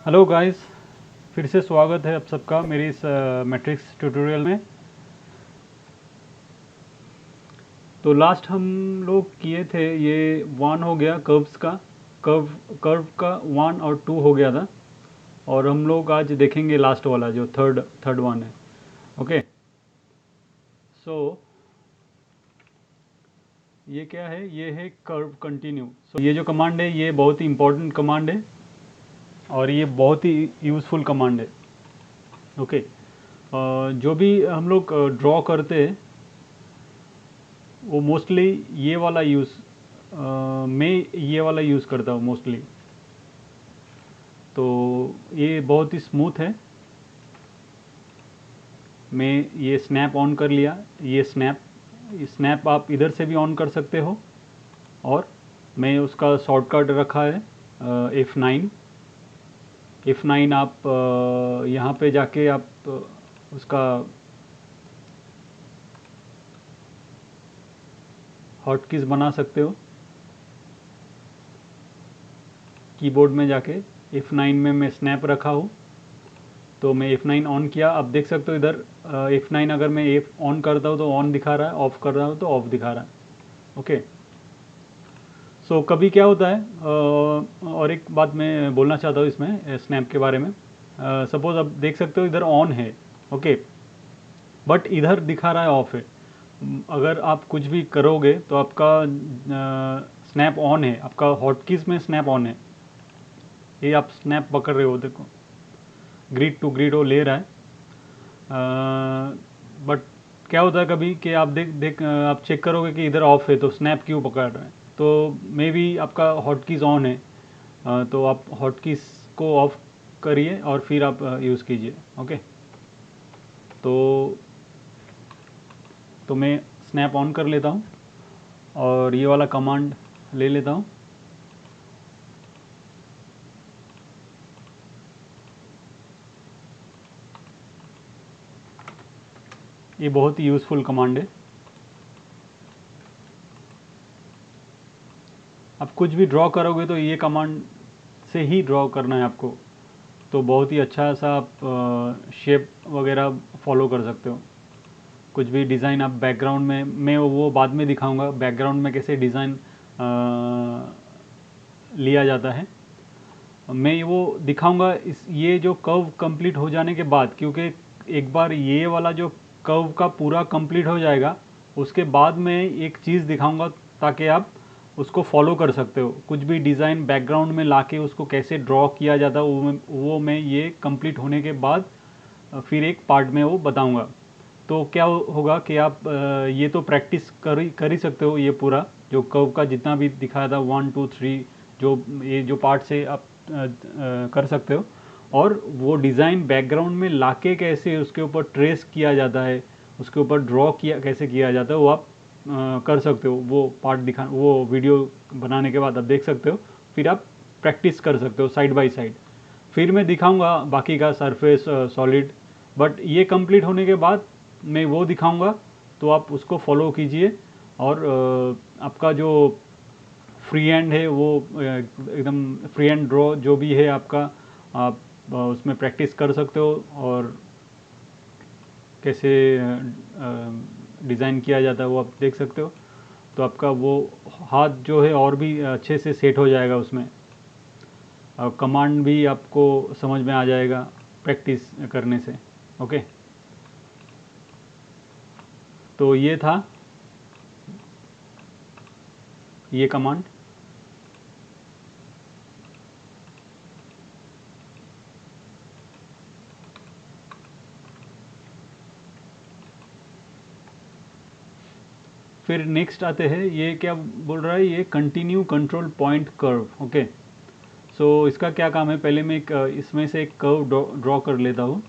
Hello guys, फिर से स्वागत है आप सबका मेरी इस मैट्रिक्स ट्यूटोरियल में। तो लास्ट हम लोग किए थे, ये वन हो गया कर्व्स का, कर्व का वन और टू हो गया था। और हम लोग आज देखेंगे लास्ट वाला जो थर्ड वन है। ओके, सो ये क्या है? ये है कर्व कंटिन्यू। सो ये जो कमांड है ये बहुत ही इंपॉर्टेंट कमांड है और ये बहुत ही यूज़फुल कमांड है। ओके, जो भी हम लोग ड्रॉ करते हैं वो मोस्टली ये वाला मैं ये वाला यूज़ करता हूँ मोस्टली। तो ये बहुत ही स्मूथ है। मैं ये स्नैप ऑन कर लिया। ये स्नैप आप इधर से भी ऑन कर सकते हो और मैं उसका शॉर्टकट रखा है F9। F9 आप यहाँ पे जाके आप उसका हॉटकीज बना सकते हो कीबोर्ड में जाके। F9 में मैं स्नैप रखा हूँ तो मैं F9 ऑन किया। अब देख सकते हो इधर F9 अगर मैं F ऑन करता हूँ तो ऑन दिखा रहा है, ऑफ कर रहा हूँ तो ऑफ दिखा रहा है। ओके, सो कभी क्या होता है और एक बात मैं बोलना चाहता हूँ इसमें स्नैप के बारे में। सपोज अब देख सकते हो इधर ऑन है, ओके, बट इधर दिखा रहा है ऑफ है। अगर आप कुछ भी करोगे तो आपका स्नैप ऑन है, आपका हॉटकीज में स्नैप ऑन है। ये आप स्नैप पकड़ रहे हो, देखो ग्रिड टू ग्रिड वो ले रहा है। बट क्या होता है कभी कि आप आप चेक करोगे कि इधर ऑफ है तो स्नैप क्यों पकड़ रहा है। तो मे बी आपका हॉटकीज ऑन है, तो आप हॉटकीज को ऑफ करिए और फिर आप यूज़ कीजिए। ओके, तो मैं स्नैप ऑन कर लेता हूँ और ये वाला कमांड ले लेता हूँ। ये बहुत ही यूज़फुल कमांड है। आप कुछ भी ड्रॉ करोगे तो ये कमांड से ही ड्रॉ करना है आपको। तो बहुत ही अच्छा सा आप शेप वगैरह फॉलो कर सकते हो। कुछ भी डिज़ाइन आप बैकग्राउंड में, मैं वो बाद में दिखाऊंगा बैकग्राउंड में कैसे डिज़ाइन लिया जाता है। मैं वो दिखाऊंगा इस ये जो कर्व कंप्लीट हो जाने के बाद, क्योंकि एक बार ये वाला जो कर्व का पूरा कंप्लीट हो जाएगा उसके बाद मैं एक चीज़ दिखाऊंगा ताकि आप उसको फॉलो कर सकते हो। कुछ भी डिज़ाइन बैकग्राउंड में लाके उसको कैसे ड्रॉ किया जाता है वो मैं ये कंप्लीट होने के बाद फिर एक पार्ट में वो बताऊंगा। तो क्या होगा कि आप ये तो प्रैक्टिस कर ही सकते हो। ये पूरा जो कर्व का जितना भी दिखाया था 1 2 3, जो ये जो पार्ट से आप कर सकते हो। और वो डिज़ाइन बैकग्राउंड में लाके कैसे उसके ऊपर ट्रेस किया जाता है, उसके ऊपर ड्रॉ किया कैसे किया जाता है वो आप कर सकते हो। वो पार्ट वो वीडियो बनाने के बाद आप देख सकते हो, फिर आप प्रैक्टिस कर सकते हो साइड बाय साइड। फिर मैं दिखाऊंगा बाकी का सरफेस सॉलिड। बट ये कंप्लीट होने के बाद मैं वो दिखाऊंगा तो आप उसको फॉलो कीजिए। और आपका जो फ्री हैंड है वो एकदम फ्री हैंड ड्रॉ जो भी है आपका, आप उसमें प्रैक्टिस कर सकते हो और कैसे डिज़ाइन किया जाता है वो आप देख सकते हो। तो आपका वो हाथ जो है और भी अच्छे से सेट हो जाएगा उसमें। कमांड भी आपको समझ में आ जाएगा प्रैक्टिस करने से। ओके, तो ये था ये कमांड। फिर नेक्स्ट आते हैं, ये क्या बोल रहा है, ये continue control point curve. Okay, so इसका क्या काम है, पहले मैं इसमें से एक कर्व ड्रॉ कर लेता हूँ।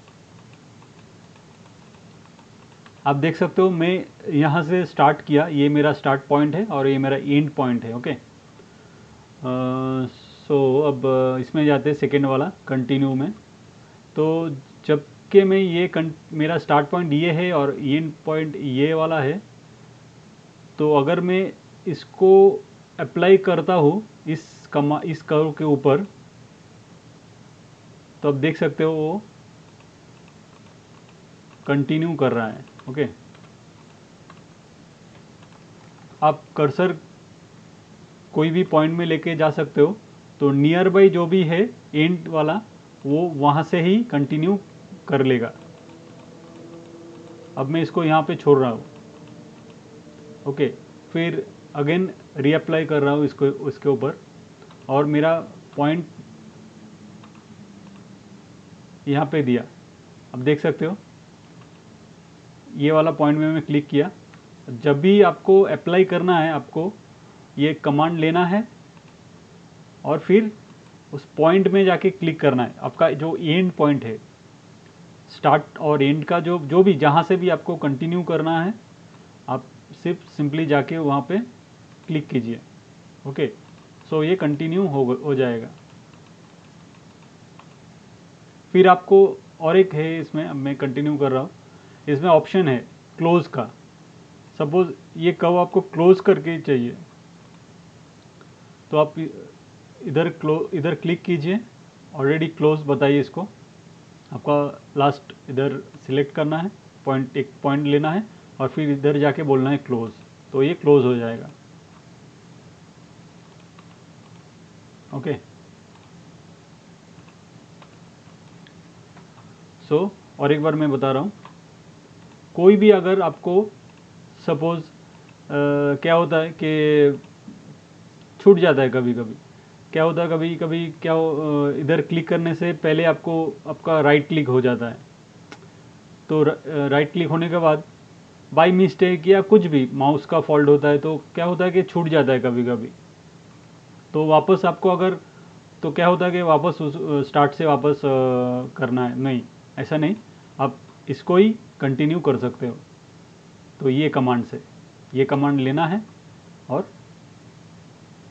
आप देख सकते हो मैं यहाँ से स्टार्ट किया, ये मेरा स्टार्ट पॉइंट है और ये मेरा एंड पॉइंट है। ओके, सो अब इसमें जाते हैं सेकेंड वाला कंटिन्यू में। तो जब कि मैं मेरा स्टार्ट पॉइंट ये है और एंड पॉइंट ये वाला है, तो अगर मैं इसको अप्लाई करता हूँ इस कर्व के ऊपर, तो अब देख सकते हो वो कंटिन्यू कर रहा है। ओके, आप कर्सर कोई भी पॉइंट में लेके जा सकते हो, तो नियर बाई जो भी है एंड वाला वो वहाँ से ही कंटिन्यू कर लेगा। अब मैं इसको यहाँ पे छोड़ रहा हूँ। ओके, फिर अगेन रीअप्लाई कर रहा हूँ इसको उसके ऊपर, और मेरा पॉइंट यहाँ पे दिया। अब देख सकते हो ये वाला पॉइंट में मैं क्लिक किया। जब भी आपको अप्लाई करना है, आपको ये कमांड लेना है और फिर उस पॉइंट में जाके क्लिक करना है। आपका जो एंड पॉइंट है, स्टार्ट और एंड का जो भी जहाँ से भी आपको कंटिन्यू करना है, आप सिर्फ सिंपली जाके वहाँ पे क्लिक कीजिए। ओके, सो ये कंटिन्यू हो जाएगा। फिर आपको और एक है इसमें, अब मैं कंटिन्यू कर रहा हूँ, इसमें ऑप्शन है क्लोज का। सपोज ये कर्व आपको क्लोज करके चाहिए, तो आप इधर क्लिक कीजिए, ऑलरेडी क्लोज बताइए इसको। आपका लास्ट इधर सिलेक्ट करना है, एक पॉइंट लेना है और फिर इधर जाके बोलना है क्लोज, तो ये क्लोज हो जाएगा। ओके, सो और एक बार मैं बता रहा हूँ, कोई भी अगर आपको सपोज क्या होता है कि छूट जाता है कभी कभी, क्या होता है कभी कभी क्या इधर क्लिक करने से पहले आपका राइट क्लिक हो जाता है। तो राइट क्लिक होने के बाद बाई मिस्टेक या कुछ भी माउस का फॉल्ट होता है, तो क्या होता है कि छूट जाता है कभी कभी। तो वापस आपको अगर, तो क्या होता है कि वापस स्टार्ट से वापस करना है, नहीं ऐसा नहीं, आप इसको ही कंटिन्यू कर सकते हो। तो ये कमांड से, ये कमांड लेना है और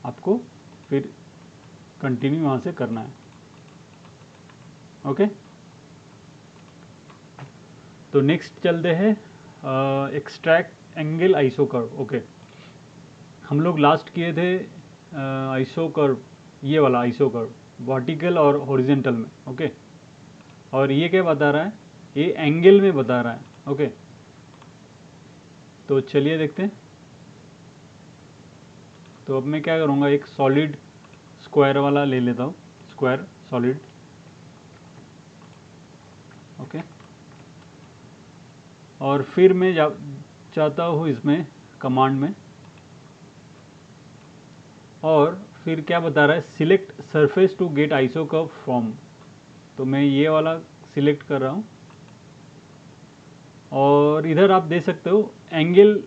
आपको फिर कंटिन्यू वहाँ से करना है। ओके, तो नेक्स्ट चलते हैं extract angle iso curve. Okay, हम लोग लास्ट किए थे आइसो कर्व, ये वाला आइसो कर्व वर्टिकल और हॉरिजेंटल में। ओके, और ये क्या बता रहा है, ये एंगल में बता रहा है। ओके, तो चलिए देखते हैं। तो अब मैं क्या करूँगा, एक सॉलिड स्क्वायर वाला ले लेता हूँ, स्क्वायर सॉलिड। ओके, और फिर मैं चाहता हूँ इसमें कमांड में, और फिर क्या बता रहा है, select surface to get iso curve from. तो मैं ये वाला सिलेक्ट कर रहा हूँ, और इधर आप दे सकते हो एंगल,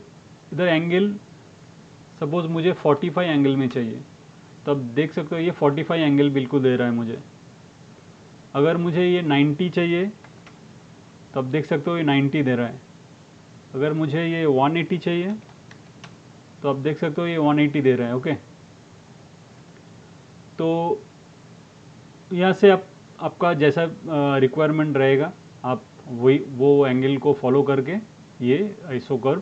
इधर एंगल सपोज मुझे 45 एंगल में चाहिए, तो अब देख सकते हो ये 45 एंगल बिल्कुल दे रहा है मुझे। अगर मुझे ये 90 चाहिए, तो अब देख सकते हो ये 90 दे रहा है। अगर मुझे ये 180 चाहिए, तो अब देख सकते हो ये 180 दे रहा है। ओके, तो यहाँ से आपका जैसा रिक्वायरमेंट रहेगा, आप वो एंगल को फॉलो करके ये आइसो कर्व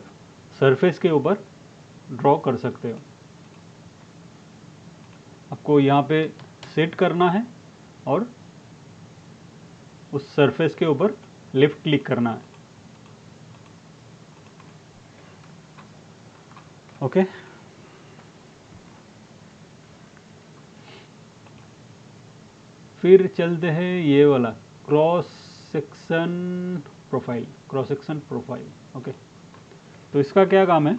सरफेस के ऊपर ड्रॉ कर सकते हो। आपको यहाँ पे सेट करना है और उस सरफेस के ऊपर लेफ्ट क्लिक करना है। ओके, फिर चलते हैं ये वाला cross section profile, cross section profile. Okay, तो इसका क्या काम है,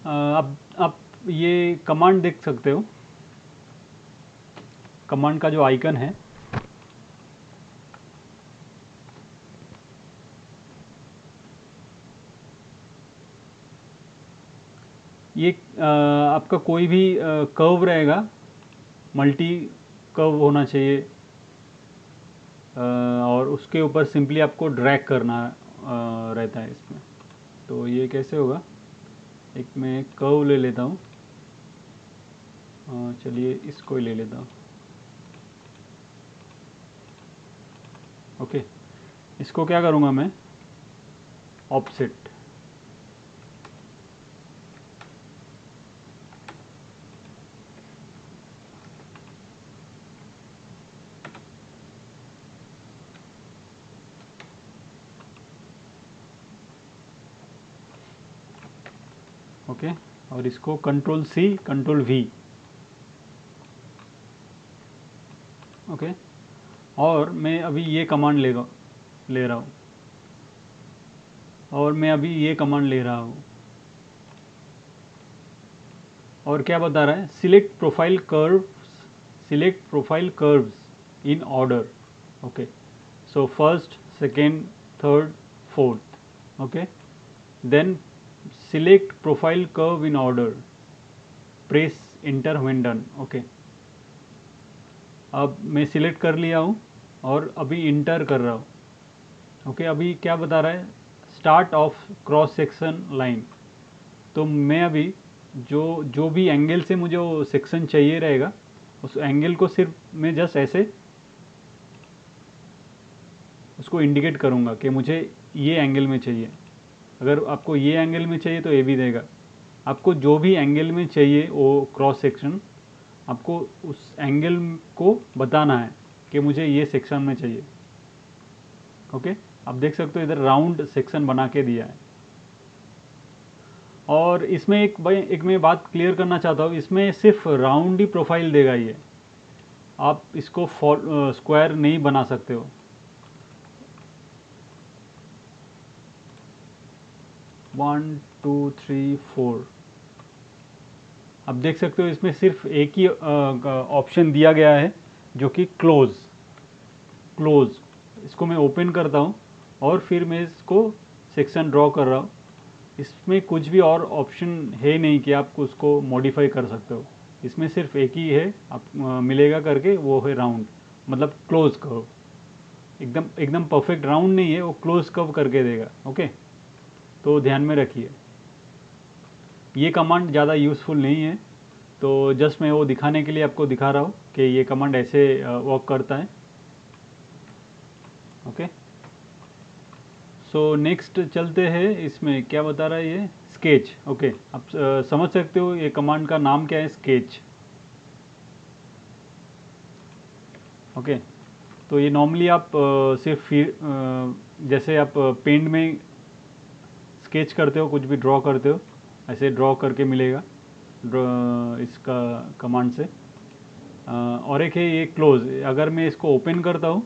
आप ये कमांड देख सकते हो, कमांड का जो आइकन है, ये आपका कोई भी कर्व रहेगा, मल्टी कर्व होना चाहिए, और उसके ऊपर सिंपली आपको ड्रैग करना रहता है इसमें। तो ये कैसे होगा, एक मैं कर्व ले लेता हूँ, चलिए इसको ही ले लेता हूँ। ओके, इसको क्या करूँगा मैं, ऑफसेट, ओके, और इसको control C control V, okay. और मैं अभी ये कमांड ले रहा हूँ, और मैं अभी ये कमांड ले रहा हूँ, और क्या बता रहा है, select profile curves in order, okay. So first, second, third, fourth, okay. Then select profile curve in order, press enter when done, okay. अब मैं सिलेक्ट कर लिया हूँ और अभी इंटर कर रहा हूँ, ओके। अभी क्या बता रहा है, start of cross section line. तो मैं अभी जो भी एंगल से मुझे वो सेक्शन चाहिए रहेगा, उस एंगल को सिर्फ मैं जस्ट ऐसे उसको इंडिकेट करूँगा कि मुझे ये एंगल में चाहिए। अगर आपको ये एंगल में चाहिए तो ये भी देगा। आपको जो भी एंगल में चाहिए वो क्रॉस सेक्शन, आपको उस एंगल को बताना है कि मुझे ये सेक्शन में चाहिए, ओके। आप देख सकते हो इधर राउंड सेक्शन बना के दिया है। और इसमें एक मैं बात क्लियर करना चाहता हूँ, इसमें सिर्फ राउंड ही प्रोफाइल देगा ये, आप इसको स्क्वायर नहीं बना सकते हो। 1 2 3 4, आप देख सकते हो इसमें सिर्फ एक ही ऑप्शन दिया गया है जो कि क्लोज। इसको मैं ओपन करता हूँ और फिर मैं इसको सेक्शन ड्रॉ कर रहा हूँ। इसमें कुछ भी और ऑप्शन है नहीं कि आप उसको मॉडिफाई कर सकते हो। इसमें सिर्फ एक ही है आप मिलेगा करके, वो है राउंड, मतलब क्लोज कर्व। एकदम परफेक्ट राउंड नहीं है वो, क्लोज कर्व करके देगा, ओके। तो ध्यान में रखिए, ये कमांड ज़्यादा यूज़फुल नहीं है, तो जस्ट मैं वो दिखाने के लिए आपको दिखा रहा हूँ कि ये कमांड ऐसे वर्क करता है, ओके। सो नेक्स्ट चलते हैं, इसमें क्या बता रहा है ये, स्केच, ओके। आप समझ सकते हो ये कमांड का नाम क्या है, स्केच, ओके। तो ये नॉर्मली आप सिर्फ जैसे आप पेंट में स्केच करते हो, कुछ भी ड्रॉ करते हो, ऐसे ड्रॉ करके मिलेगा इसका कमांड से। और एक है ये क्लोज, अगर मैं इसको ओपन करता हूँ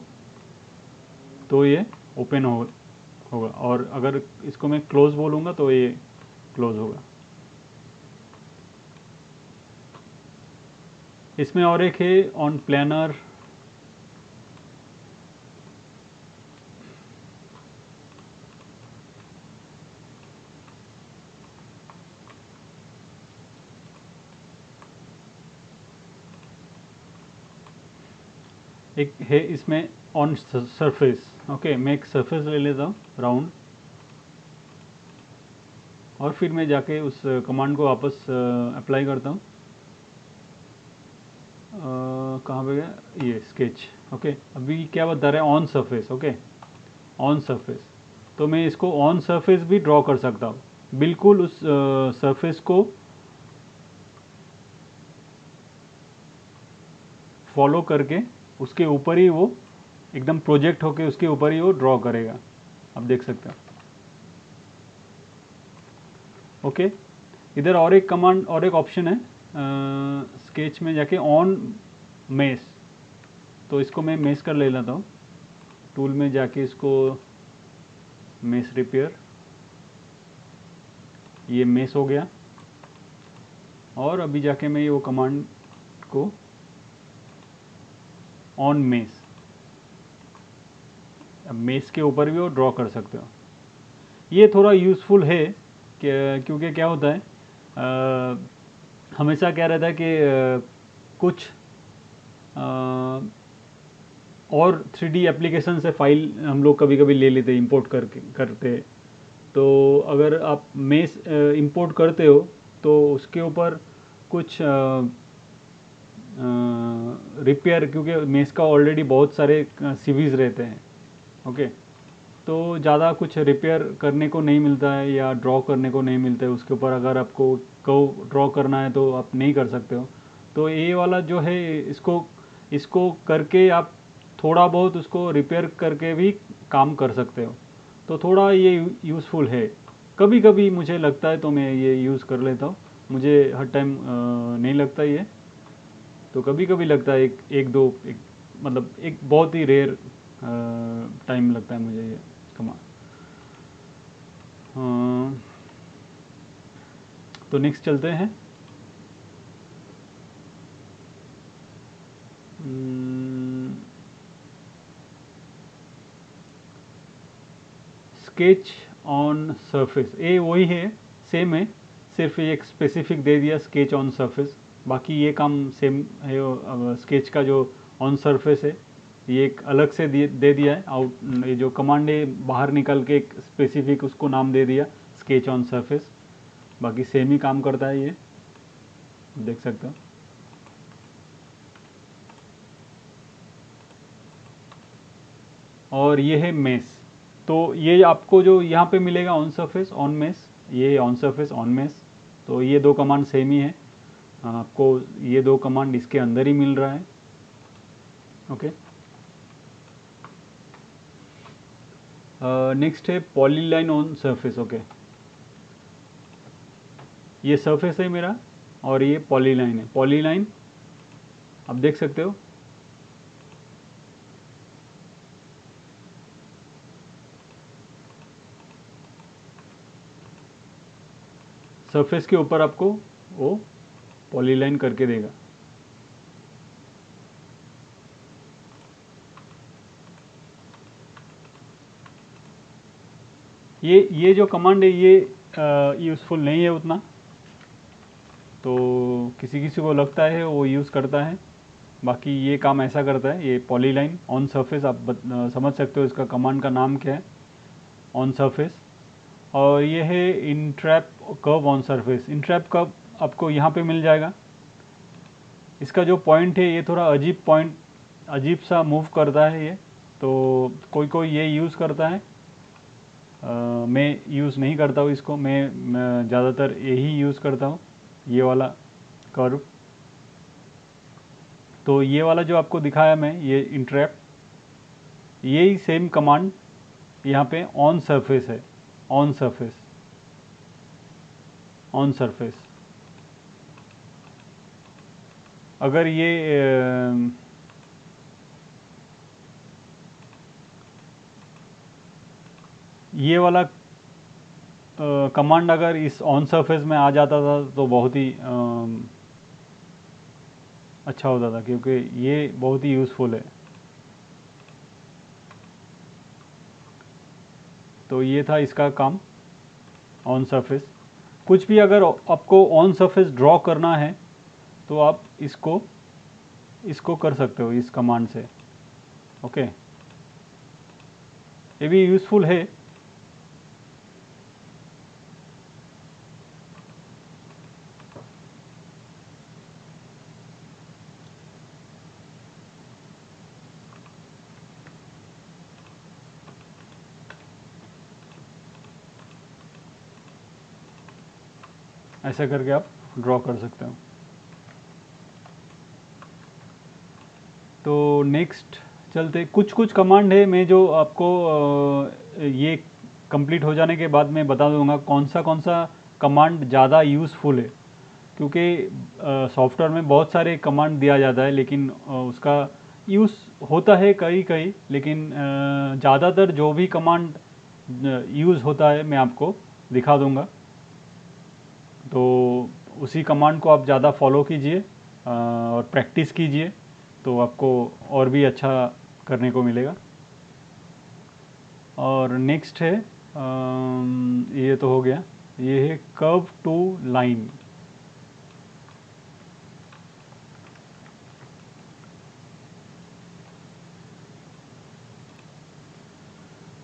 तो ये ओपन होगा, और अगर इसको मैं क्लोज बोलूँगा तो ये क्लोज होगा। इसमें और एक है ऑन प्लानर, एक है इसमें ऑन सरफेस, ओके। मैं एक सरफेस ले लेता हूँ राउंड, और फिर मैं जाके उस कमांड को वापस अप्लाई करता हूँ। कहाँ पे गया ये, स्केच, ओके। अभी क्या बता रहा है, on surface, okay, on surface. तो मैं इसको ऑन सरफेस भी ड्रॉ कर सकता हूँ, बिल्कुल उस सरफेस को फॉलो करके उसके ऊपर ही वो एकदम प्रोजेक्ट होके उसके ऊपर ही वो ड्रॉ करेगा, आप देख सकते हैं, ओके। इधर और एक कमांड और एक ऑप्शन है स्केच में जाके, ऑन मेस। तो इसको मैं मेस कर ले लेता हूँ, टूल में जाके इसको मेस रिपेयर, ये मेस हो गया। और अभी जाके मैं ये वो कमांड को ऑन मेस, अब मेस के ऊपर भी वो ड्रॉ कर सकते हो। ये थोड़ा यूज़फुल है क्योंकि क्या होता है, हमेशा क्या रहता है कि कुछ और 3D एप्लीकेशन से फाइल हम लोग कभी कभी ले लेते, इंपोर्ट करते। तो अगर आप मेस इंपोर्ट करते हो तो उसके ऊपर कुछ रिपेयर, क्योंकि मेस का ऑलरेडी बहुत सारे सीवीज रहते हैं, ओके। तो ज़्यादा कुछ रिपेयर करने को नहीं मिलता है या ड्रॉ करने को नहीं मिलता है उसके ऊपर। अगर आपको ड्रॉ करना है तो आप नहीं कर सकते हो। तो ये वाला जो है, इसको करके आप थोड़ा बहुत उसको रिपेयर करके भी काम कर सकते हो। तो थोड़ा ये यूज़फुल है। कभी कभी मुझे लगता है तो मैं ये यूज़ कर लेता हूँ, मुझे हर टाइम नहीं लगता ये, तो कभी कभी लगता है, एक एक दो एक मतलब एक बहुत ही रेयर टाइम लगता है मुझे ये कमा। तो नेक्स्ट चलते हैं। स्केच ऑन सरफेस, ये वही है, सेम है, सिर्फ एक स्पेसिफिक दे दिया स्केच ऑन सरफेस, बाकी ये काम सेम है। स्केच का जो ऑन सरफेस है ये एक अलग से दे दिया है, आउट ये जो कमांड है बाहर निकल के एक स्पेसिफिक उसको नाम दे दिया स्केच ऑन सरफेस, बाकी सेम ही काम करता है ये, देख सकते हो। और ये है मेस, तो ये आपको जो यहाँ पे मिलेगा ऑन सरफेस ऑन मेस, ये ऑन सरफेस ऑन मेस, तो ये दो कमांड सेम ही है, आपको ये दो कमांड इसके अंदर ही मिल रहा है। ओके, नेक्स्ट है पॉलीलाइन ऑन सरफेस। ओके, ये सरफेस है मेरा और ये पॉलीलाइन है। पॉलीलाइन आप देख सकते हो, सरफेस के ऊपर आपको वो पॉलीलाइन करके देगा। ये जो कमांड है ये यूज़फुल नहीं है उतना, तो किसी किसी को लगता है वो यूज़ करता है, बाकी ये काम ऐसा करता है। ये पॉलीलाइन ऑन सरफेस आप समझ सकते हो, इसका कमांड का नाम क्या है, ऑन सरफेस। और ये है entrap curve on surface. Entrap curve आपको यहाँ पे मिल जाएगा, इसका जो पॉइंट है ये थोड़ा अजीब पॉइंट, अजीब सा मूव करता है ये, तो कोई कोई ये यूज़ करता है, मैं यूज़ नहीं करता हूँ इसको, मैं ज़्यादातर यही यूज़ करता हूँ, ये वाला कर्व। तो ये वाला जो आपको दिखाया मैं, ये इंट्रैप, यही सेम कमांड यहाँ पे ऑन सरफेस है, ऑन सरफेस, ऑन सरफेस। अगर ये वाला कमांड अगर इस ऑन सरफेस में आ जाता था तो बहुत ही अच्छा होता था, क्योंकि ये बहुत ही यूज़फुल है। तो ये था इसका काम, ऑन सरफेस। कुछ भी अगर आपको ऑन सरफेस ड्रॉ करना है तो आप इसको कर सकते हो इस कमांड से। ओके, ये भी यूज़फुल है। ऐसा करके आप ड्रॉ कर सकते हो। तो नेक्स्ट चलते, कुछ कुछ कमांड है मैं जो आपको ये कंप्लीट हो जाने के बाद मैं बता दूंगा कौन सा कमांड ज़्यादा यूज़फुल है, क्योंकि सॉफ्टवेयर में बहुत सारे कमांड दिया जाता है, लेकिन उसका यूज़ होता है कई कई, लेकिन ज़्यादातर जो भी कमांड यूज़ होता है मैं आपको दिखा दूंगा, तो उसी कमांड को आप ज़्यादा फॉलो कीजिए और प्रैक्टिस कीजिए, तो आपको और भी अच्छा करने को मिलेगा। और नेक्स्ट है ये तो हो गया, ये है कर्व टू लाइन।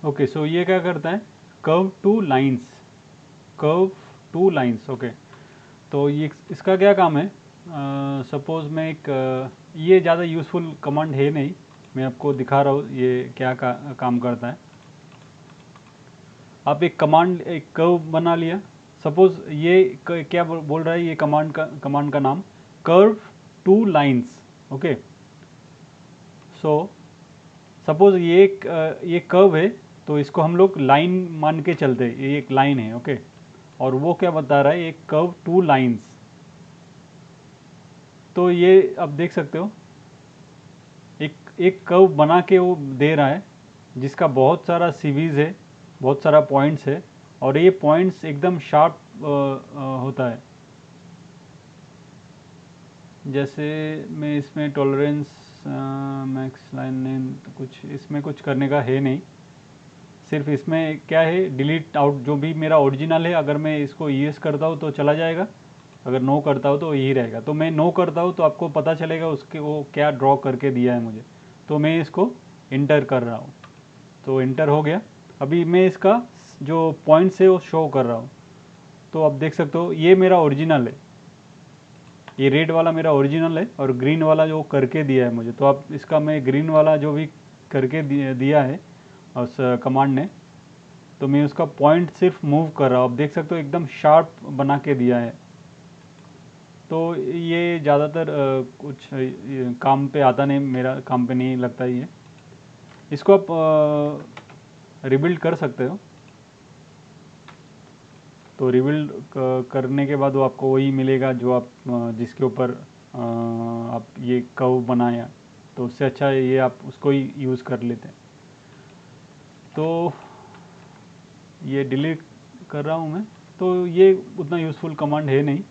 ओके, सो ये क्या करता है, curve two lines, curve two lines. Okay, तो ये इसका क्या काम है, सपोज़ मैं एक ये ज़्यादा यूज़फुल कमांड है नहीं, मैं आपको दिखा रहा हूँ ये क्या काम करता है। आप एक कमांड, एक कर्व बना लिया, सपोज़ ये क्या बोल रहा है, ये कमांड का नाम कर्व टू लाइंस। ओके, सो सपोज़ ये कर्व है, तो इसको हम लोग लाइन मान के चलते हैं, ये एक लाइन है। ओके, और वो क्या बता रहा है, एक कर्व टू लाइंस। तो ये आप देख सकते हो एक एक कर्व बना के वो दे रहा है, जिसका बहुत सारा सीवीज है, बहुत सारा पॉइंट्स है, और ये पॉइंट्स एकदम शार्प होता है। जैसे मैं इसमें टॉलरेंस मैक्स लाइन लेंथ कुछ इसमें कुछ करने का है नहीं, सिर्फ इसमें क्या है, डिलीट आउट जो भी मेरा ओरिजिनल है, अगर मैं इसको यूज़ करता हूँ तो चला जाएगा, अगर नो करता हूँ तो यही रहेगा। तो मैं नो करता हूँ तो आपको पता चलेगा उसके वो क्या ड्रॉ करके दिया है मुझे। तो मैं इसको इंटर कर रहा हूँ, तो इंटर हो गया। अभी मैं इसका जो पॉइंट्स है वो शो कर रहा हूँ। तो आप देख सकते हो ये मेरा ओरिजिनल है, ये रेड वाला मेरा ओरिजिनल है, और ग्रीन वाला जो करके दिया है मुझे। तो आप इसका मैं ग्रीन वाला जो भी करके दिया है उस कमांड ने, तो मैं उसका पॉइंट सिर्फ मूव कर रहा हूँ। आप देख सकते हो एकदम शार्प बना के दिया है। तो ये ज़्यादातर कुछ काम पे आता नहीं, मेरा काम पे नहीं लगता ये। इसको आप रिबिल्ड कर सकते हो। तो रिबिल्ड करने के बाद वो आपको वही मिलेगा जो आप जिसके ऊपर आप ये कर्व बनाया। तो उससे अच्छा ये आप उसको ही यूज़ कर लेते हैं। तो ये डिलीट कर रहा हूँ मैं, तो ये उतना यूज़फुल कमांड है नहीं।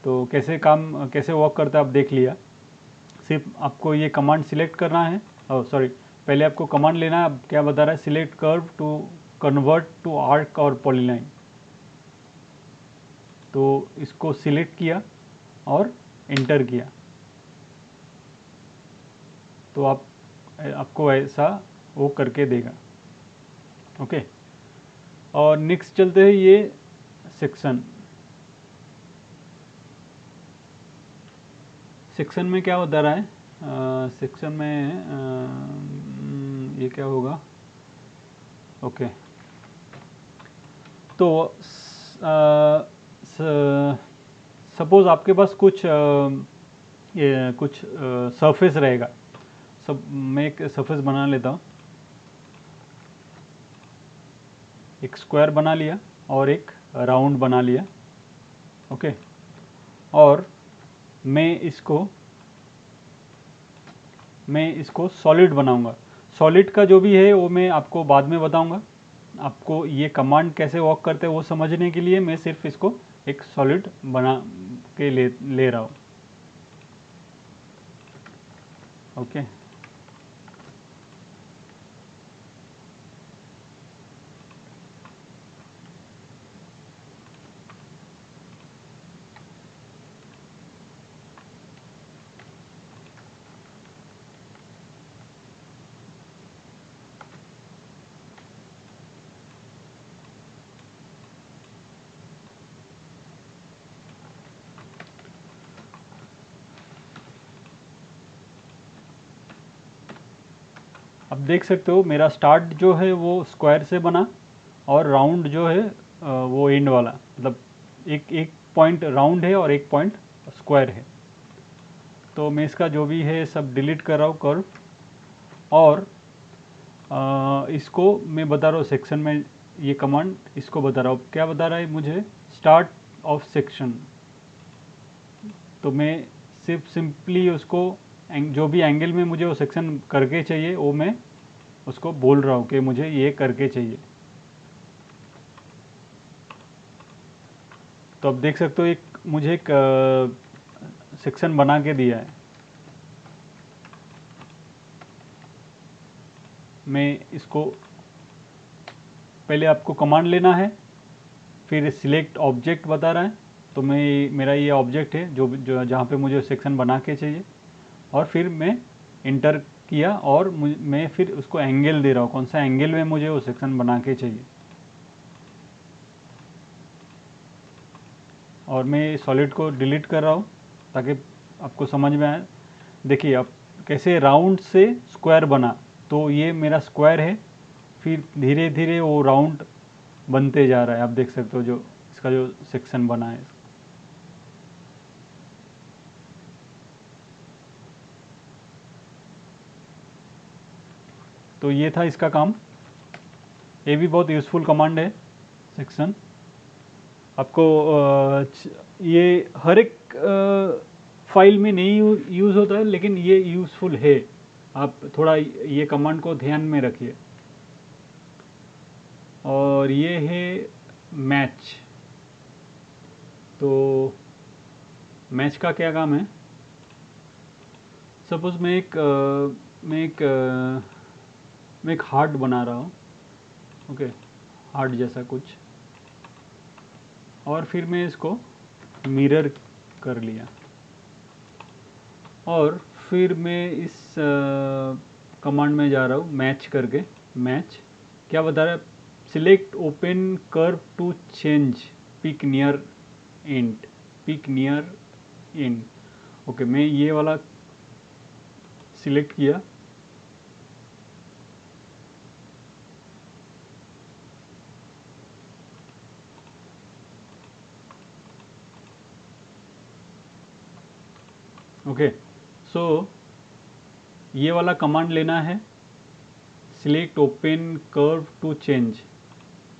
तो कैसे वर्क करता है आप देख लिया। सिर्फ आपको ये कमांड सिलेक्ट करना है, सॉरी, पहले आपको कमांड लेना है। अब क्या बता रहा है, select curve to convert to arc और पॉलीलाइन। तो इसको सिलेक्ट किया और इंटर किया, तो आपको ऐसा वो करके देगा। ओके, और नेक्स्ट चलते हैं ये सेक्शन में क्या बता रहा है। सेक्शन में ये क्या होगा। ओके, तो सपोज आपके पास कुछ सरफेस रहेगा। मैं एक सरफेस बना लेता हूँ, एक स्क्वायर बना लिया और एक राउंड बना लिया। ओके, और मैं इसको सॉलिड बनाऊंगा। सॉलिड का जो भी है वो मैं आपको बाद में बताऊंगा। आपको ये कमांड कैसे वर्क करते हैं वो समझने के लिए मैं सिर्फ इसको एक सॉलिड बना के ले रहा हूँ। ओके, अब देख सकते हो मेरा स्टार्ट जो है वो स्क्वायर से बना, और राउंड जो है वो एंड वाला, मतलब एक एक पॉइंट राउंड है और एक पॉइंट स्क्वायर है। तो मैं इसका जो भी है सब डिलीट कर रहा हूँ कर्व, और इसको मैं बता रहा हूँ सेक्शन में, ये कमांड इसको बता रहा हूँ। क्या बता रहा है मुझे, स्टार्ट ऑफ सेक्शन। तो मैं सिर्फ सिंपली उसको जो भी एंगल में मुझे वो सेक्शन करके चाहिए वो मैं उसको बोल रहा हूँ कि मुझे ये करके चाहिए। तो अब देख सकते हो मुझे एक सेक्शन बना के दिया है। मैं इसको पहले आपको कमांड लेना है, फिर सिलेक्ट ऑब्जेक्ट बता रहा है। तो मेरा ये ऑब्जेक्ट है जो जहाँ पे मुझे सेक्शन बना के चाहिए, और फिर मैं इंटर किया, और मैं फिर उसको एंगल दे रहा हूँ, कौन सा एंगल में मुझे वो सेक्शन बना के चाहिए। और मैं सॉलिड को डिलीट कर रहा हूँ ताकि आपको समझ में आए। देखिए अब कैसे राउंड से स्क्वायर बना, तो ये मेरा स्क्वायर है, फिर धीरे धीरे वो राउंड बनते जा रहा है। आप देख सकते हो जो इसका जो सेक्शन बना है। तो ये था इसका काम। ये भी बहुत यूज़फुल कमांड है सेक्शन। आपको ये हर एक फाइल में नहीं यूज़ होता है, लेकिन ये यूज़फुल है। आप थोड़ा ये कमांड को ध्यान में रखिए। और ये है मैच। तो मैच का क्या काम है? सपोज़ मैं एक हार्ट बना रहा हूँ, ओके, हार्ट जैसा कुछ, और फिर मैं इसको मिरर कर लिया, और फिर मैं इस कमांड में जा रहा हूँ मैच करके। मैच क्या बता रहा है? Select open curve to change pick near end, pick near end. Okay, मैं ये वाला सिलेक्ट किया। ओके, सो ये वाला कमांड लेना है, select open curve to change.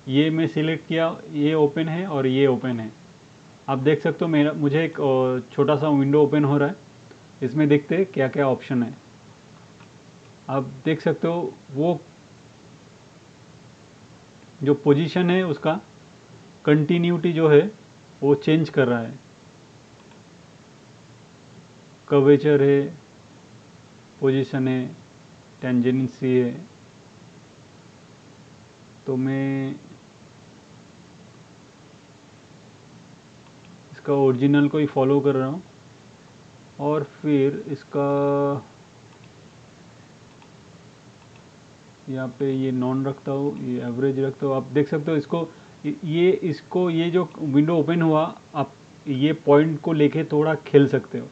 ये मैं सिलेक्ट किया, ये ओपन है और ये ओपन है। आप देख सकते हो मुझे एक छोटा सा विंडो ओपन हो रहा है। इसमें देखते हैं क्या क्या ऑप्शन है। आप देख सकते हो वो जो पोजीशन है उसका कंटिन्यूटी जो है वो चेंज कर रहा है। कर्वेचर है, पोजीशन है, टेंजेंसी है। तो मैं इसका ओरिजिनल को ही फॉलो कर रहा हूँ, और फिर इसका यहाँ पे ये नॉन रखता हूँ, ये एवरेज रखता हूँ। आप देख सकते हो इसको, ये जो विंडो ओपन हुआ, आप ये पॉइंट को लेके थोड़ा खेल सकते हो।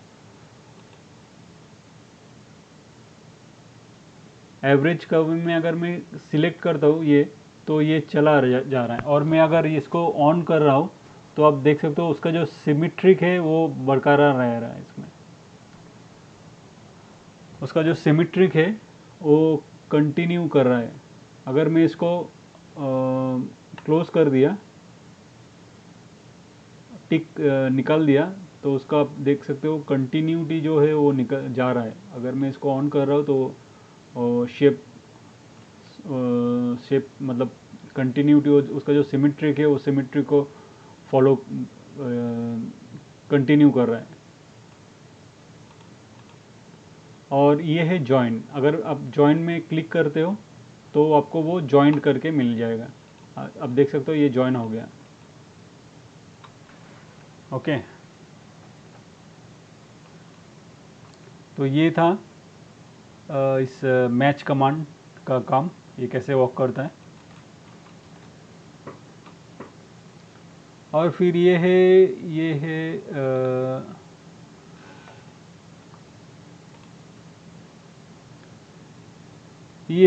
एवरेज कर्व में अगर मैं सिलेक्ट करता हूँ ये, तो ये चला जा रहा है। और मैं अगर इसको ऑन कर रहा हूँ तो आप देख सकते हो उसका जो सिमेट्रिक है वो बरकरार रह रहा है। इसमें उसका जो सिमेट्रिक है वो कंटिन्यू कर रहा है। अगर मैं इसको क्लोज कर दिया, टिक निकाल दिया, तो उसका आप देख सकते हो कंटिन्यूटी जो है वो निकल जा रहा है। अगर मैं इसको ऑन कर रहा हूँ तो शेप मतलब कंटिन्यूटी, उसका जो सिमेट्रिक है वो सिमेट्रिक को फॉलो कंटिन्यू कर रहा है। और ये है जॉइन। अगर आप जॉइन में क्लिक करते हो तो आपको वो जॉइन करके मिल जाएगा। अब देख सकते हो ये जॉइन हो गया। ओके, तो ये था इस मैच कमांड का काम, ये कैसे वर्क करता है। और फिर ये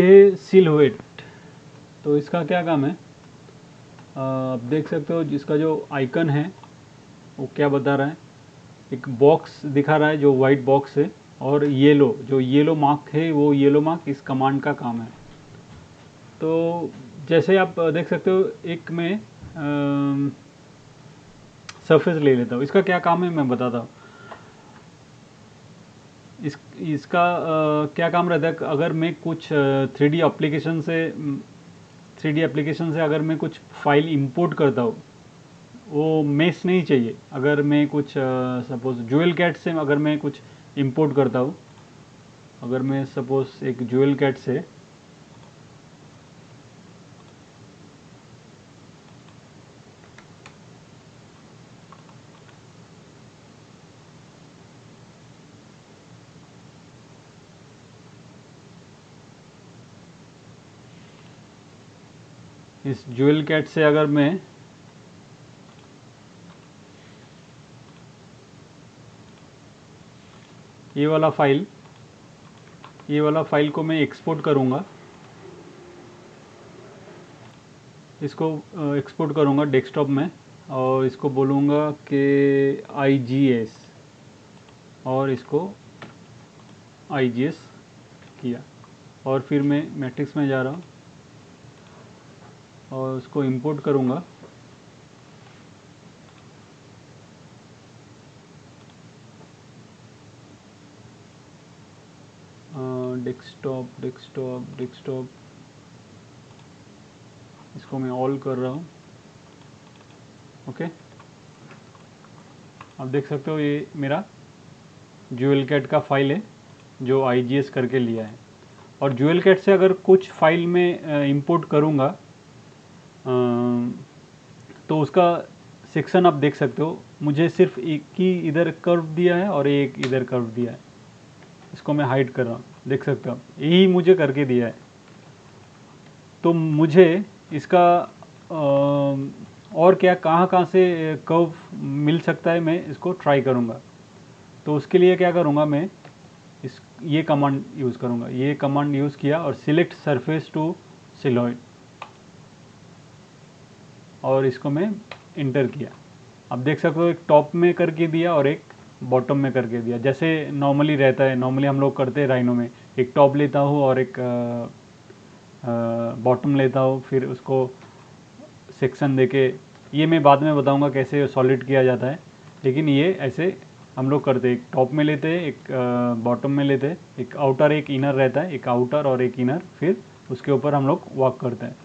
है सिलहुएट। तो इसका क्या काम है? आप देख सकते हो जिसका जो आइकन है वो क्या बता रहा है। एक बॉक्स दिखा रहा है जो वाइट बॉक्स है, और जो येलो मार्क है, वो येलो मार्क इस कमांड का काम है। तो जैसे आप देख सकते हो, एक मैं सरफेस ले लेता हूँ। इसका क्या काम है मैं बताता हूँ। इसका क्या काम रहता है? अगर मैं कुछ 3D एप्लीकेशन से अगर मैं कुछ फाइल इंपोर्ट करता हूँ, वो मेस नहीं चाहिए। अगर मैं कुछ सपोज ज्वेल कैट से अगर मैं कुछ इंपोर्ट करता हूँ, अगर मैं सपोज एक ज्वेल कैट से इस ज्वेल कैट से अगर मैं ये वाला फाइल को मैं एक्सपोर्ट करूँगा। इसको एक्सपोर्ट करूँगा डेस्कटॉप में, और इसको बोलूँगा कि IGS, और इसको IGS किया। और फिर मैं मैट्रिक्स में जा रहा हूँ, और उसको इंपोर्ट करूँगा। डेस्कटॉप इसको मैं ऑल कर रहा हूँ। ओके, अब देख सकते हो ये मेरा ज्वेल कैट का फाइल है जो IGS करके लिया है। और ज्वेल कैट से अगर कुछ फाइल में इंपोर्ट करूँगा तो उसका सेक्शन आप देख सकते हो। मुझे सिर्फ एक ही इधर कर्व दिया है और एक इधर कर्व दिया है। इसको मैं हाइड कर रहा हूँ, देख सकते हो, यही मुझे करके दिया है। तो मुझे इसका और क्या कहाँ कहाँ से कर्व मिल सकता है, मैं इसको ट्राई करूँगा। तो उसके लिए क्या करूँगा, मैं ये कमांड यूज़ करूँगा। ये कमांड यूज़ किया और सिलेक्ट सरफेस टू सिलॉइड, और इसको मैं इंटर किया। अब देख सकते हो एक टॉप में करके दिया और एक बॉटम में करके दिया, जैसे नॉर्मली रहता है। नॉर्मली हम लोग करते हैं राइनो में, एक टॉप लेता हूँ और एक बॉटम लेता हूँ, फिर उसको सेक्शन देके। ये मैं बाद में बताऊँगा कैसे सॉलिड किया जाता है, लेकिन ये ऐसे हम लोग करते हैं। एक टॉप में लेते हैं, एक बॉटम में लेते हैं, एक आउटर एक इनर रहता है, एक आउटर और एक इनर, फिर उसके ऊपर हम लोग वर्क करते हैं।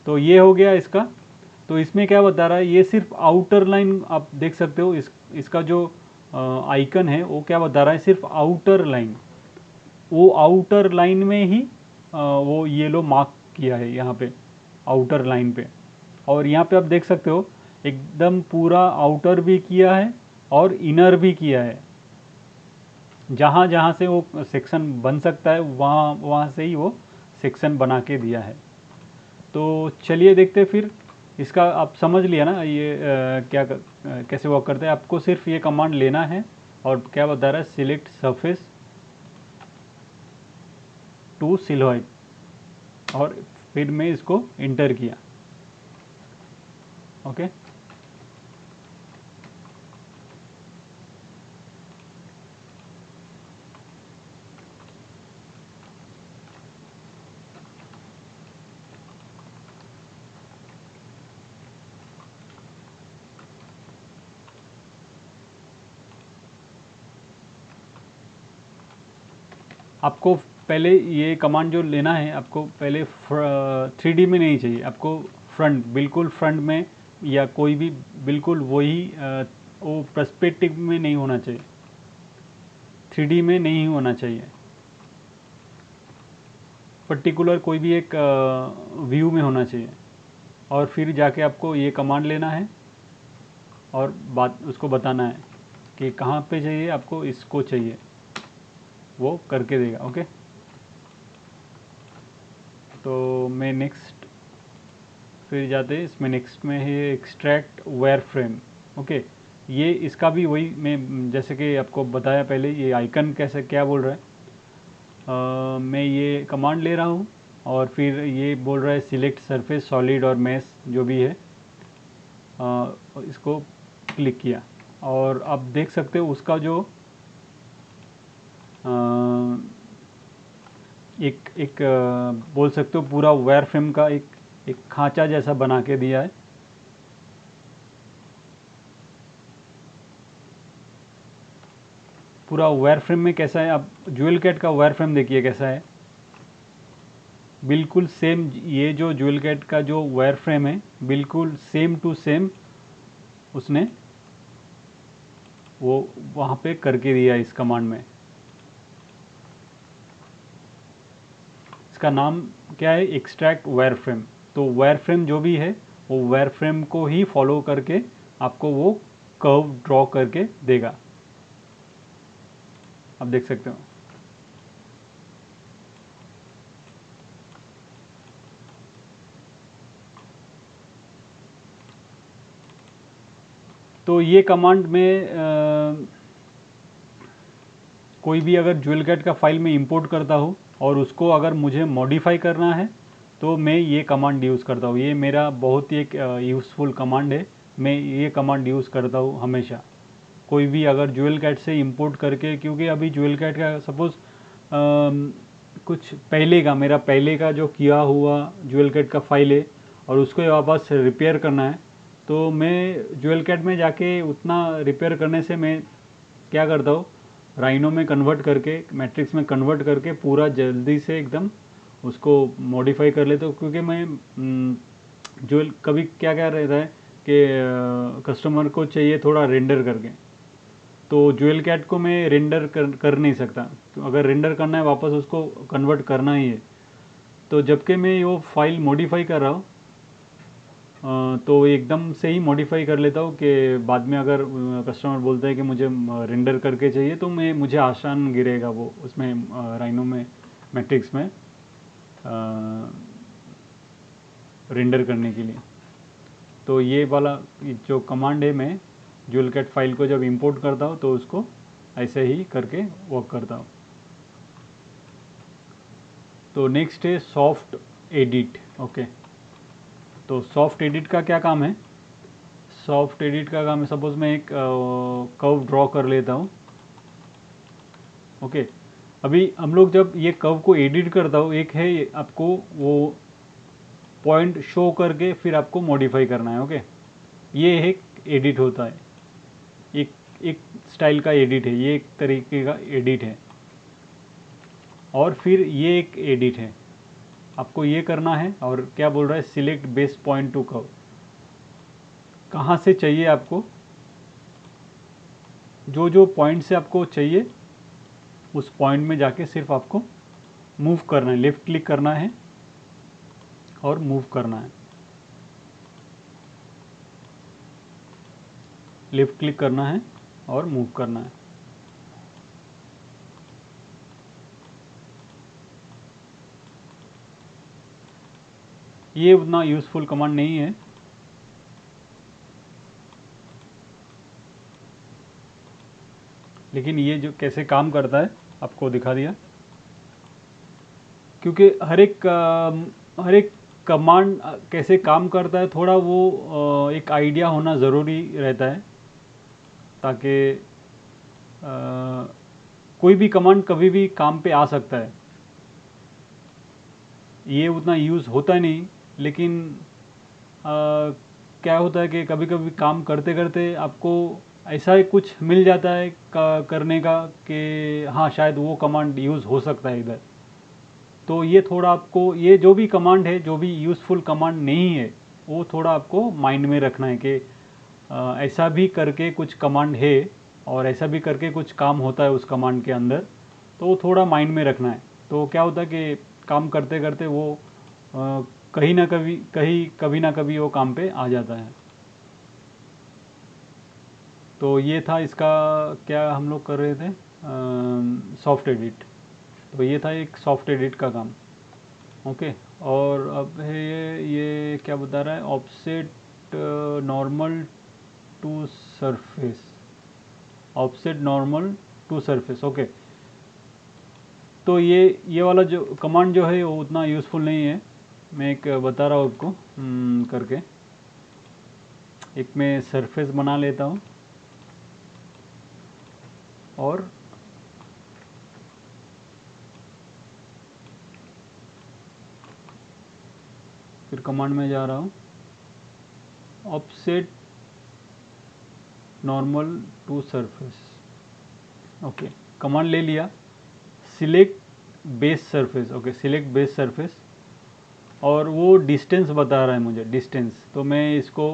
तो ये हो गया इसका। तो इसमें क्या बता रहा है, ये सिर्फ आउटर लाइन आप देख सकते हो। इसका जो आइकन है वो क्या बता रहा है, सिर्फ आउटर लाइन। वो आउटर लाइन में ही वो येलो मार्क किया है यहाँ पे आउटर लाइन पे। और यहाँ पे आप देख सकते हो एकदम पूरा आउटर भी किया है और इनर भी किया है। जहाँ जहाँ से वो सेक्शन बन सकता है वहाँ वहाँ से ही वो सेक्शन बना के दिया है। तो चलिए देखते फिर इसका। आप समझ लिया ना ये कैसे वर्क करता है। आपको सिर्फ ये कमांड लेना है और क्या बता रहा है, सिलेक्ट सरफेस टू सिलॉइड, और फिर मैं इसको इंटर किया। ओके, आपको पहले ये कमांड जो लेना है, आपको पहले 3D में नहीं चाहिए, आपको फ्रंट, बिल्कुल फ्रंट में, या कोई भी बिल्कुल वही वो पर्सपेक्टिव में नहीं होना चाहिए, 3D में नहीं होना चाहिए। पर्टिकुलर कोई भी एक व्यू में होना चाहिए। और फिर जाके आपको ये कमांड लेना है और बात उसको बताना है कि कहाँ पे चाहिए आपको, इसको चाहिए, वो करके देगा। ओके, तो मैं नेक्स्ट फिर जाते हैं इसमें। नेक्स्ट में है एक्सट्रैक्ट वायर फ्रेम। ओके, ये इसका भी वही, मैं जैसे कि आपको बताया पहले, ये आइकन कैसे क्या बोल रहा है। मैं ये कमांड ले रहा हूँ और फिर ये बोल रहा है सिलेक्ट सरफेस सॉलिड और मैश जो भी है। इसको क्लिक किया और आप देख सकते हो उसका जो एक बोल सकते हो पूरा वायर फ्रेम का एक खांचा जैसा बना के दिया है। पूरा वायर फ्रेम में कैसा है, आप ज्वेल कैट का वायर फ्रेम देखिए कैसा है, बिल्कुल सेम। ये जो ज्वेल कैट का जो वायर फ्रेम है बिल्कुल सेम टू सेम उसने वो वहाँ पे करके दिया इस कमांड में। इसका नाम क्या है, एक्सट्रैक्ट वायर फ्रेम। तो वायर फ्रेम जो भी है वो वायर फ्रेम को ही फॉलो करके आपको वो कर्व ड्रॉ करके देगा। आप देख सकते हो। तो ये कमांड में कोई भी अगर ज्वेल कैट का फाइल में इंपोर्ट करता हूँ और उसको अगर मुझे मॉडिफाई करना है तो मैं ये कमांड यूज़ करता हूँ। ये मेरा बहुत ही एक यूज़फुल कमांड है। मैं ये कमांड यूज़ करता हूँ हमेशा। कोई भी अगर ज्वेल कैट से इंपोर्ट करके, क्योंकि अभी ज्वेल कैट का सपोज़ कुछ पहले का, मेरा पहले का जो किया हुआ ज्वेल कैट का फाइल है और उसको वापस रिपेयर करना है, तो मैं ज्वेल कैट में जाके उतना रिपेयर करने से मैं क्या करता हूँ, राइनो में कन्वर्ट करके, मैट्रिक्स में कन्वर्ट करके पूरा जल्दी से एकदम उसको मॉडिफाई कर लेता हूँ। क्योंकि मैं ज्वेल कभी क्या क्या रहता है कि कस्टमर को चाहिए थोड़ा रेंडर करके, तो ज्वेल कैट को मैं रेंडर कर नहीं सकता। तो अगर रेंडर करना है वापस उसको कन्वर्ट करना ही है, तो जबकि मैं वो फाइल मॉडिफाई कर रहा हूँ तो एकदम से ही मॉडिफाई कर लेता हूँ कि बाद में अगर कस्टमर बोलता है कि मुझे रेंडर करके चाहिए, तो मुझे आसान गिरेगा वो उसमें राइनो में मैट्रिक्स में रेंडर करने के लिए। तो ये वाला जो कमांड है, मैं ज्वेल कैट फाइल को जब इंपोर्ट करता हूँ तो उसको ऐसे ही करके वर्क करता हूँ। तो नेक्स्ट है सॉफ्ट एडिट। ओके, तो सॉफ्ट एडिट का क्या काम है? सॉफ्ट एडिट का काम है, सपोज मैं एक कर्व ड्रॉ कर लेता हूँ। ओके, अभी हम लोग जब ये कर्व को एडिट करता हूँ, एक है आपको वो पॉइंट शो करके फिर आपको मॉडिफाई करना है। ओके, ये एक एडिट होता है, एक स्टाइल का एडिट है, ये एक तरीके का एडिट है। और फिर ये एक एडिट है, आपको ये करना है। और क्या बोल रहा है, select best point two curve, कहाँ से चाहिए आपको, जो जो पॉइंट से आपको चाहिए उस पॉइंट में जाके सिर्फ आपको मूव करना है, लेफ्ट क्लिक करना है और मूव करना है, लेफ्ट क्लिक करना है और मूव करना है। ये उतना यूज़फुल कमांड नहीं है, लेकिन ये जो कैसे काम करता है आपको दिखा दिया। क्योंकि हर एक कमांड कैसे काम करता है, थोड़ा वो एक आइडिया होना ज़रूरी रहता है, ताकि कोई भी कमांड कभी भी काम पे आ सकता है। ये उतना यूज़ होता नहीं, लेकिन क्या होता है कि कभी कभी काम करते करते आपको ऐसा ही कुछ मिल जाता है करने का कि हाँ शायद वो कमांड यूज़ हो सकता है इधर। तो ये थोड़ा आपको, ये जो भी कमांड है, जो भी यूज़फुल कमांड नहीं है, वो थोड़ा आपको माइंड में रखना है कि ऐसा भी करके कुछ कमांड है और ऐसा भी करके कुछ काम होता है उस कमांड के अंदर, तो वो थोड़ा माइंड में रखना है। तो क्या होता है कि काम करते करते वो कहीं ना कभी ना कभी वो काम पे आ जाता है। तो ये था इसका, क्या हम लोग कर रहे थे, सॉफ्ट एडिट। तो ये था एक सॉफ्ट एडिट का काम। ओके, और अब है ये क्या बता रहा है, offset normal to surface, offset normal to surface. Okay, तो ये वाला जो कमांड जो है वो उतना यूज़फुल नहीं है। मैं एक बता रहा हूँ आपको करके। एक मैं सरफेस बना लेता हूँ और फिर कमांड में जा रहा हूँ, offset normal to surface. Okay, command ले लिया, select base surface. Okay, select base surface, और वो डिस्टेंस बता रहा है मुझे, डिस्टेंस। तो मैं इसको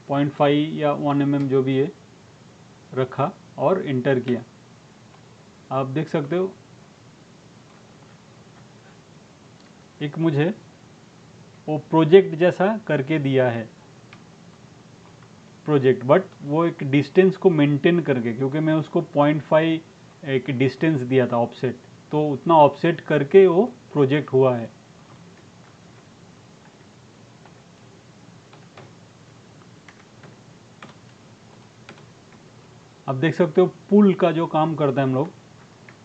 0.5 या 1 mm जो भी है रखा और इंटर किया। आप देख सकते हो एक मुझे वो प्रोजेक्ट जैसा करके दिया है, प्रोजेक्ट, बट वो एक डिस्टेंस को मेंटेन करके, क्योंकि मैं उसको 0.5 एक डिस्टेंस दिया था ऑफसेट, तो उतना ऑफसेट करके वो प्रोजेक्ट हुआ है। आप देख सकते हो पुल का जो काम करता है हम लोग,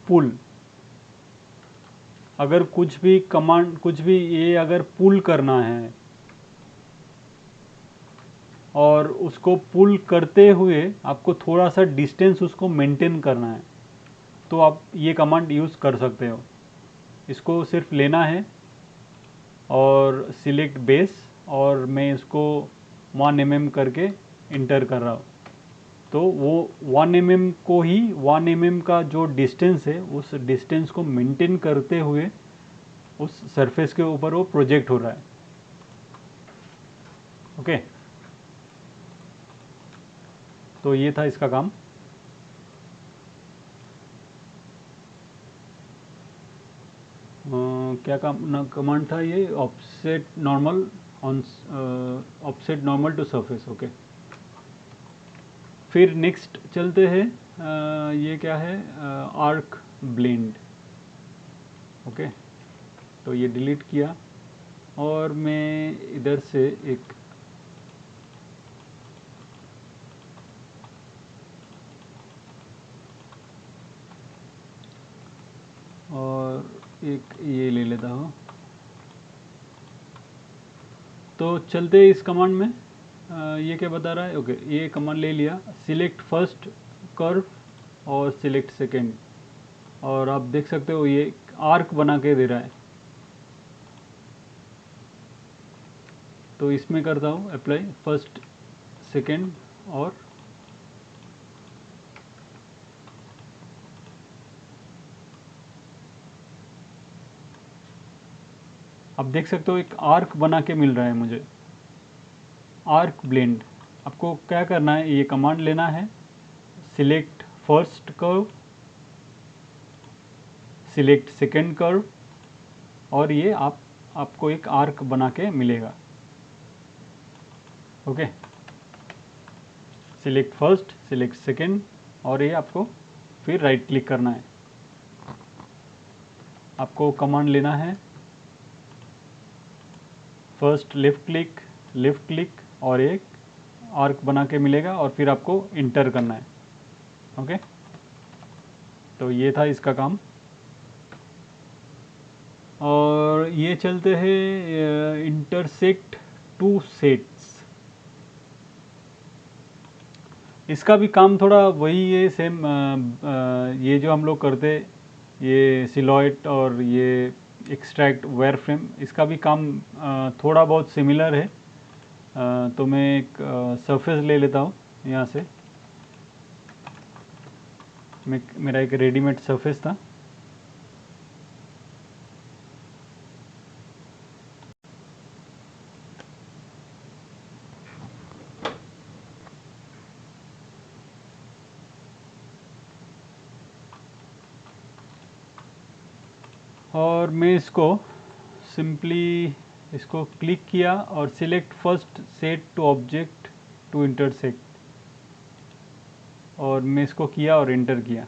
पुल, अगर कुछ भी कमांड, कुछ भी ये अगर पुल करना है और उसको पुल करते हुए आपको थोड़ा सा डिस्टेंस उसको मेंटेन करना है, तो आप ये कमांड यूज़ कर सकते हो। इसको सिर्फ लेना है और सिलेक्ट बेस और मैं इसको 1 mm करके इंटर कर रहा हूँ, तो वो 1 mm को ही 1 mm का जो डिस्टेंस है उस डिस्टेंस को मेंटेन करते हुए उस सरफेस के ऊपर वो प्रोजेक्ट हो रहा है। ओके, तो ये था इसका काम। क्या काम कमांड था ये, offset normal on offset normal to surface. Okay, फिर नेक्स्ट चलते हैं। ये क्या है, आर्क ब्लेंड। ओके, तो ये डिलीट किया और मैं इधर से एक और एक ये ले लेता हूँ। तो चलते इस कमांड में। ये क्या बता रहा है, ओके ये कमांड ले लिया, सिलेक्ट फर्स्ट कर्व और सिलेक्ट सेकेंड, और आप देख सकते हो ये आर्क बना के दे रहा है। तो इसमें करता हूँ अप्लाई फर्स्ट सेकेंड, और आप देख सकते हो एक आर्क बना के मिल रहा है मुझे, आर्क ब्लेंड। आपको क्या करना है, ये कमांड लेना है, select first curve, select second curve, और ये आपको एक आर्क बना के मिलेगा। Okay, select first, select second, और ये आपको फिर राइट क्लिक करना है। आपको कमांड लेना है फर्स्ट लेफ़्ट क्लिक, और एक आर्क बना के मिलेगा, और फिर आपको इंटर करना है। ओके, तो ये था इसका काम। और ये चलते हैं इंटरसेक्ट टू सेट्स। इसका भी काम थोड़ा वही है, सेम ये जो हम लोग करते, ये सिलॉइट और ये एक्सट्रैक्ट वायर फ्रेम, इसका भी काम थोड़ा बहुत सिमिलर है। तो मैं एक सरफेस ले लेता हूँ यहाँ से। मेरा एक रेडीमेड सरफेस था। और मैं इसको सिंपली इसको क्लिक किया और select first set to object to intersect, और मैं इसको किया और एंटर किया।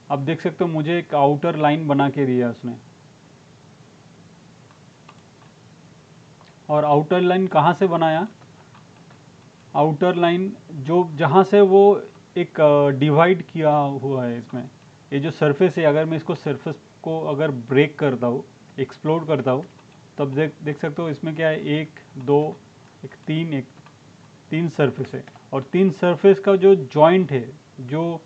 अब देख सकते हो मुझे एक आउटर लाइन बना के दिया उसने। और आउटर लाइन कहाँ से बनाया, आउटर लाइन जो जहाँ से वो एक डिवाइड किया हुआ है इसमें, ये जो सरफेस है, अगर मैं इसको सरफेस को अगर ब्रेक करता हूँ, एक्सप्लोड करता हूँ, तब देख सकते हो इसमें क्या है, एक दो एक तीन सरफेस है, और तीन सरफेस का जो जॉइंट है, जो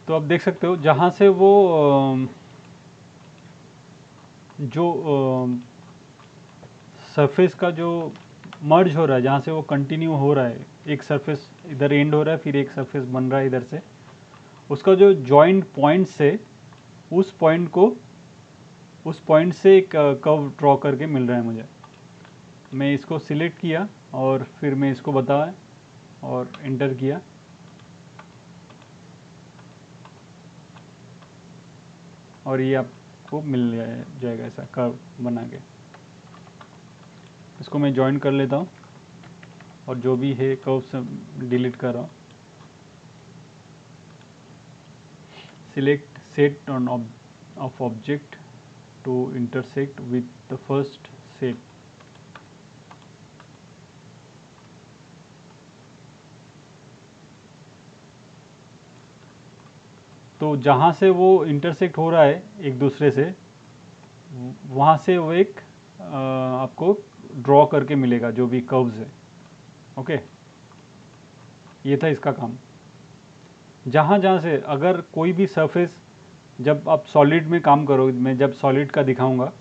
तो आप देख सकते हो जहाँ से वो जो सरफेस का जो मर्ज हो रहा है, जहाँ से वो कंटिन्यू हो रहा है, एक सरफेस इधर एंड हो रहा है, फिर एक सरफेस बन रहा है इधर से, उसका जो जॉइंट पॉइंट्स है, उस पॉइंट को उस पॉइंट से एक कर्व ड्रॉ करके मिल रहा है मुझे। मैं इसको सिलेक्ट किया और फिर मैं इसको बताया और एंटर किया, और ये आपको मिल जाएगा ऐसा कर्व बना के। इसको मैं जॉइन कर लेता हूँ और जो भी है कर्व से डिलीट कर रहा हूँ। Select set on off object to intersect with the first set. तो जहाँ से वो इंटरसेक्ट हो रहा है एक दूसरे से, वहाँ से वो एक आपको ड्रॉ करके मिलेगा जो भी कर्व्स है। ओके, ये था इसका काम। जहाँ जहाँ से अगर कोई भी सरफेस, जब आप सॉलिड में काम करो, मैं जब सॉलिड का दिखाऊंगा,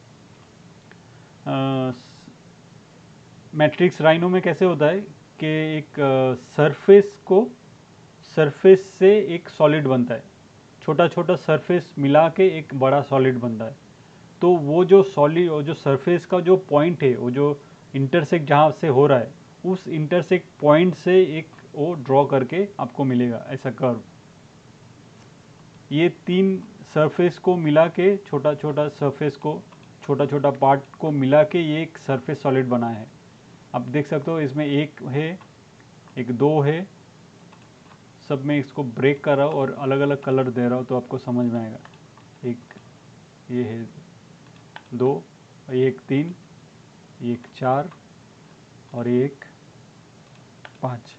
मैट्रिक्स राइनो में कैसे होता है कि एक सरफेस से एक सॉलिड बनता है, छोटा छोटा सरफेस मिला के एक बड़ा सॉलिड बनता है। तो वो जो सॉलिड, वो जो सरफेस का जो पॉइंट है, वो जो इंटरसेक्ट जहाँ से हो रहा है, उस इंटरसेक्ट पॉइंट से एक वो ड्रॉ करके आपको मिलेगा ऐसा कर्व। ये 3 सरफेस को मिला के, छोटा छोटा सरफेस को, छोटा छोटा पार्ट को मिला के ये एक सरफेस सॉलिड बना है। आप देख सकते हो इसमें एक है, एक 2 है, सब में इसको ब्रेक कर रहा हूँ और अलग अलग कलर दे रहा हूँ तो आपको समझ में आएगा। एक ये है 2, एक 3, एक 4 और एक 5।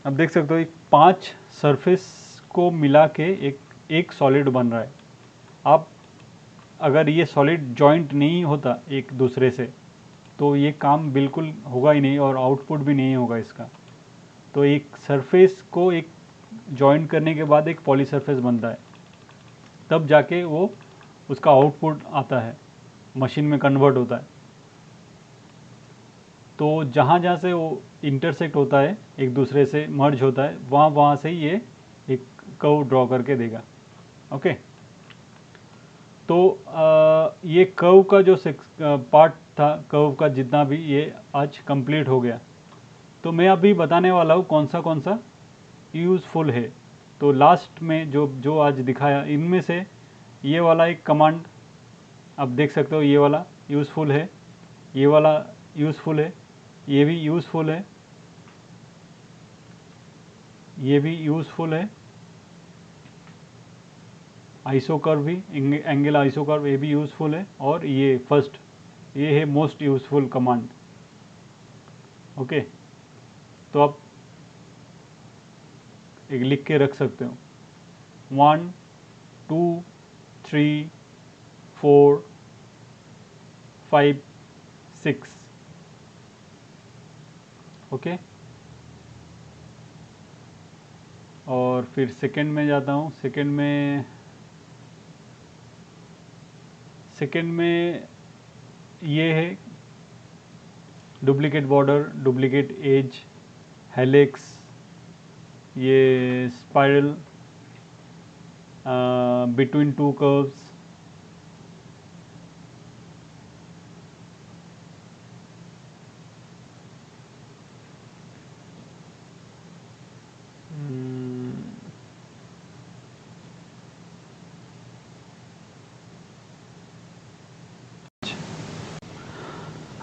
अब देख सकते हो 5 सरफेस को मिला के एक सॉलिड बन रहा है। अब अगर ये सॉलिड जॉइंट नहीं होता एक दूसरे से तो ये काम बिल्कुल होगा ही नहीं और आउटपुट भी नहीं होगा इसका। तो एक सरफेस को एक जॉइंट करने के बाद एक पॉली सरफेस बनता है, तब जाके वो उसका आउटपुट आता है, मशीन में कन्वर्ट होता है। तो जहाँ जहाँ से वो इंटरसेक्ट होता है, एक दूसरे से मर्ज होता है, वहाँ से ये एक कर्व ड्रॉ करके देगा। ओके, तो ये कर्व का जो पार्ट था, कर्व का जितना भी, ये आज कंप्लीट हो गया। तो मैं अभी बताने वाला हूँ कौन सा यूज़फुल है। तो लास्ट में जो आज दिखाया, इनमें से ये वाला एक कमांड आप देख सकते हो, ये वाला यूज़फुल है, ये वाला यूज़फुल है, ये भी यूज़फुल है, ये भी यूज़फुल है, आइसो कर्व भी, एंगल आइसो कर्व, ये भी यूज़फुल है, और ये फर्स्ट, ये है मोस्ट यूज़फुल कमांड। ओके, तो आप एक लिख के रख सकते हो, 1 2 3 4 5 6। ओके, और फिर सेकंड में जाता हूँ। सेकंड में ये है duplicate border, duplicate edge, helix, ये स्पाइरल, बिटवीन 2 कर्व्स,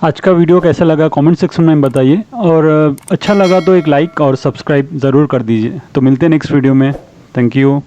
आज का वीडियो कैसा लगा कमेंट सेक्शन में बताइए, और अच्छा लगा तो एक लाइक और सब्सक्राइब ज़रूर कर दीजिए। तो मिलते हैं नेक्स्ट वीडियो में। Thank you.